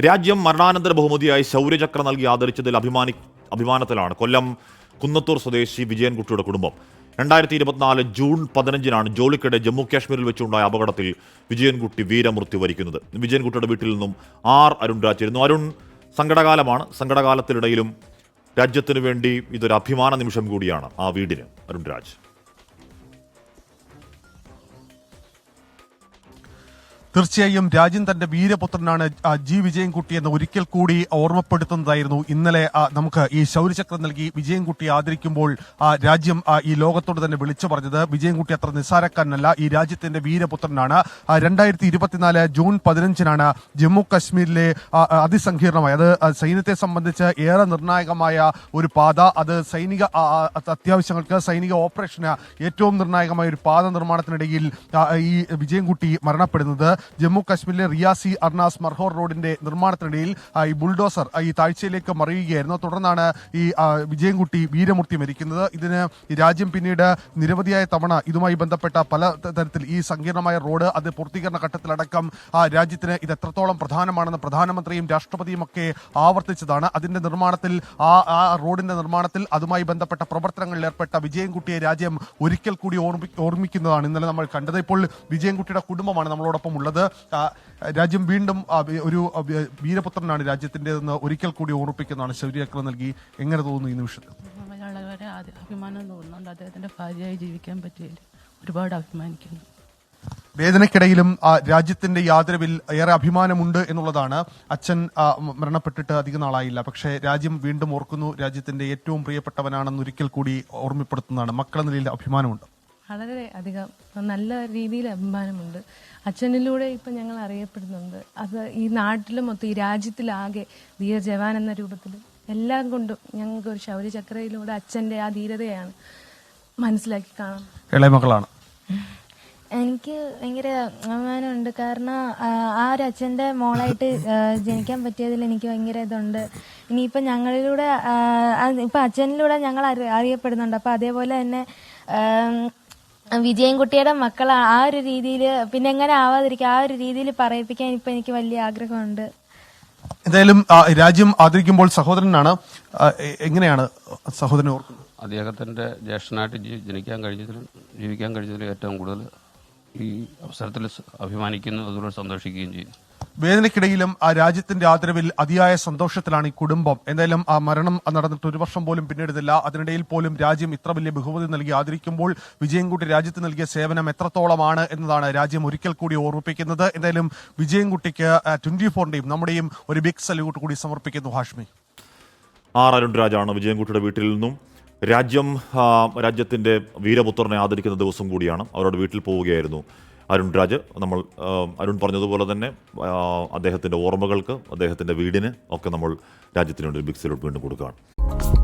രാജ്യം മരണാനന്തര ബഹുമതിയായി ശൗര്യചക്ര നൽകി ആദരിച്ചതിൽ അഭിമാനത്തിലാണ് കൊല്ലം കുന്നത്തൂർ സ്വദേശി വിജയൻകുട്ടിയുടെ കുടുംബം. 2024 ജൂൺ 15-നാണ് ജോലിക്കിടെ ജമ്മു കാശ്മീരിൽ വെച്ചുണ്ടായ അപകടത്തിൽ വിജയൻകുട്ടി വീരമൃത്യു വരിക്കുന്നത്. വിജയൻകുട്ടിയുടെ വീട്ടിൽ നിന്നും അരുൺരാജ് ചേരുന്നു. അരുൺ, സങ്കടകാലമാണ്. സങ്കടകാലത്തിനിടയിലും രാജ്യത്തിനു വേണ്ടി ഇതൊരു അഭിമാന നിമിഷം കൂടിയാണ് ആ വീടിന്. അരുൺരാജ്, തീർച്ചയായും രാജ്യം തന്റെ വീരപുത്രനാണ് ജി വിജയൻകുട്ടി എന്ന് ഒരിക്കൽ കൂടി ഓർമ്മപ്പെടുത്തുന്നതായിരുന്നു ഇന്നലെ നമുക്ക് ഈ ശൗര്യചക്രം നൽകി വിജയൻകുട്ടി ആദരിക്കുമ്പോൾ രാജ്യം ഈ ലോകത്തോട് തന്നെ വിളിച്ചു പറഞ്ഞത്. വിജയൻകുട്ടി അത്ര നിസ്സാരക്കാരനല്ല, ഈ രാജ്യത്തിന്റെ വീരപുത്രനാണ്. 2024 ജൂൺ 15-നാണ് ജമ്മു കാശ്മീരിലെ അതിസങ്കീർണമായ, അത് സൈന്യത്തെ സംബന്ധിച്ച് ഏറെ നിർണായകമായ ഒരു പാത, അത് സൈനിക അത്യാവശ്യങ്ങൾക്ക്, സൈനിക ഓപ്പറേഷന് ഏറ്റവും നിർണായകമായ ഒരു പാത നിർമ്മാണത്തിനിടയിൽ ഈ വിജയൻകുട്ടി മരണപ്പെടുന്നത്. ജമ്മു കാശ്മീരിലെ റിയാസി അർനാസ് മർഹോർ റോഡിന്റെ നിർമ്മാണത്തിനിടയിൽ ഈ ബുൾഡോസർ ഈ താഴ്ചയിലേക്ക് മറിയുകയായിരുന്നു. തുടർന്നാണ് ഈ വിജയൻകുട്ടി വീരമൃത്യു മരിക്കുന്നത്. ഇതിന് രാജ്യം പിന്നീട് നിരവധിയായ തവണ ഇതുമായി ബന്ധപ്പെട്ട പല തരത്തിൽ ഈ സങ്കീർണമായ റോഡ് അത് പൂർത്തീകരണ ഘട്ടത്തിലടക്കം രാജ്യത്തിന് ഇത് എത്രത്തോളം പ്രധാനമാണെന്ന് പ്രധാനമന്ത്രിയും രാഷ്ട്രപതിയും ഒക്കെ ആവർത്തിച്ചതാണ്. അതിന്റെ നിർമ്മാണത്തിൽ ആ റോഡിന്റെ നിർമ്മാണത്തിൽ അതുമായി ബന്ധപ്പെട്ട പ്രവർത്തനങ്ങളിൽ ഏർപ്പെട്ട വിജയൻകുട്ടിയെ രാജ്യം ഒരിക്കൽ കൂടി ഓർമ്മിക്കുന്നതാണ് ഇന്നലെ നമ്മൾ കണ്ടത്. ഇപ്പോൾ വിജയൻകുട്ടിയുടെ കുടുംബമാണ് നമ്മളോടൊപ്പം ഉള്ളത്. രാജ്യം വീണ്ടും ഒരു വീരപുത്രനാണ് രാജ്യത്തിൻ്റെതെന്ന് ഒരിക്കൽ കൂടി ഓർമ്മിപ്പിക്കുന്നതാണ്. ശൗര്യചക്രം നൽകി എങ്ങനെ തോന്നുന്നു ഈ നിമിഷത്തിൽ? വളരെ അഭിമാനം തോന്നുന്നുണ്ട്. അദ്ദേഹത്തിന്റെ ഭാര്യയായി ജീവിക്കാൻ പറ്റിയതിൽ ഒരുപാട് അഭിമാനിക്കുന്നു. വേദനയ്ക്കിടയിലും രാജ്യത്തിന്റെ ഈ ആദരവിൽ ഏറെ അഭിമാനമുണ്ട് എന്നുള്ളതാണ്. അച്ഛൻ മരണപ്പെട്ടിട്ട് അധിക നാളായില്ല, പക്ഷേ രാജ്യം വീണ്ടും ഓർക്കുന്നു. രാജ്യത്തിന്റെ ഏറ്റവും പ്രിയപ്പെട്ടവനാണെന്ന് ഒരിക്കൽ കൂടി ഓർമ്മപ്പെടുത്തുന്നതാണ്. മക്കളുടെ നിലയിൽ അഭിമാനമുണ്ട്. വളരെ അധികം നല്ല രീതിയിൽ അഭിമാനമുണ്ട്. അച്ഛനിലൂടെ ഇപ്പം ഞങ്ങൾ അറിയപ്പെടുന്നുണ്ട്. അത് ഈ നാട്ടിലും മൊത്തം ഈ രാജ്യത്തിലാകെ ധീര ജവാൻ എന്ന രൂപത്തിൽ എല്ലാം കൊണ്ടും ഞങ്ങൾക്ക് ഒരു ശൗര്യചക്രയിലൂടെ അച്ഛൻ്റെ ആ ധീരതയാണ് മനസ്സിലാക്കി കാണാം. ഇളയ മകളാണ്. എനിക്ക് ഭയങ്കര അഭിമാനമുണ്ട്. കാരണം ആ ഒരു അച്ഛൻ്റെ മോളായിട്ട് ജനിക്കാൻ പറ്റിയതിൽ എനിക്ക് ഭയങ്കര ഇതുണ്ട്. ഇനിയിപ്പം ഞങ്ങളിലൂടെ ഇപ്പം അച്ഛനിലൂടെ ഞങ്ങൾ അറിയപ്പെടുന്നുണ്ട്. അപ്പം അതേപോലെ തന്നെ വിജയൻകുട്ടിയുടെ മക്കൾ ആ ഒരു രീതിയിൽ പിന്നെ എങ്ങനെ ആവാതിരിക്കുക, ആ ഒരു രീതിയിൽ പറയിപ്പിക്കാൻ ഇപ്പം എനിക്ക് വലിയ ആഗ്രഹമുണ്ട്. എന്തായാലും രാജ്യം ആദരിക്കുമ്പോൾ സഹോദരനാണ്. എങ്ങനെയാണ് സഹോദരനെ ഓർക്കുന്നത്? അദ്ദേഹത്തിന്റെ ജ്യേഷ്ഠനായിട്ട് ജീവിക്കാൻ കഴിഞ്ഞതിൽ ഏറ്റവും കൂടുതൽ ഈ അവസരത്തിൽ അഭിമാനിക്കുന്നു, അതുപോലെ സന്തോഷിക്കുകയും ചെയ്യുന്നു. വേദനയ്ക്കിടയിലും ആ രാജ്യത്തിന്റെ ആദരവിൽ അതിയായ സന്തോഷത്തിലാണ് ഈ കുടുംബം. എന്തായാലും ആ മരണം നടന്നിട്ട് 1 വർഷം പോലും പിന്നിടുന്നില്ല. അതിനിടയിൽ പോലും രാജ്യം ഇത്ര വലിയ ബഹുമതി നൽകി ആദരിക്കുമ്പോൾ വിജയൻകുട്ടി രാജ്യത്ത് നൽകിയ സേവനം എത്രത്തോളമാണ് എന്നതാണ് രാജ്യം ഒരിക്കൽ കൂടി ഓർമ്മിപ്പിക്കുന്നത്. എന്തായാലും വിജയൻകുട്ടിക്ക് 24-ന്റെയും നമ്മുടെയും ഒരു ബിഗ് സല്യൂട്ട് കൂടി സമർപ്പിക്കുന്നു. ഹാഷ്മി. അരുൺരാജാണ് വിജയൻകുട്ടിയുടെ വീട്ടിൽ നിന്നും. രാജ്യത്തിന്റെ വീരപുത്രനെ ആദരിക്കുന്ന ദിവസം കൂടിയാണ്. അവരുടെ വീട്ടിൽ പോവുകയായിരുന്നു അരുൺരാജ്. അരുൺ പറഞ്ഞതുപോലെ തന്നെ അദ്ദേഹത്തിൻ്റെ ഓർമ്മകൾക്ക്, അദ്ദേഹത്തിൻ്റെ വീടിന് ഒക്കെ നമ്മൾ രാജ്യത്തിന് വേണ്ടി ബിഗ് സല്യൂട്ട് വീണ്ടും കൊടുക്കുകയാണ്.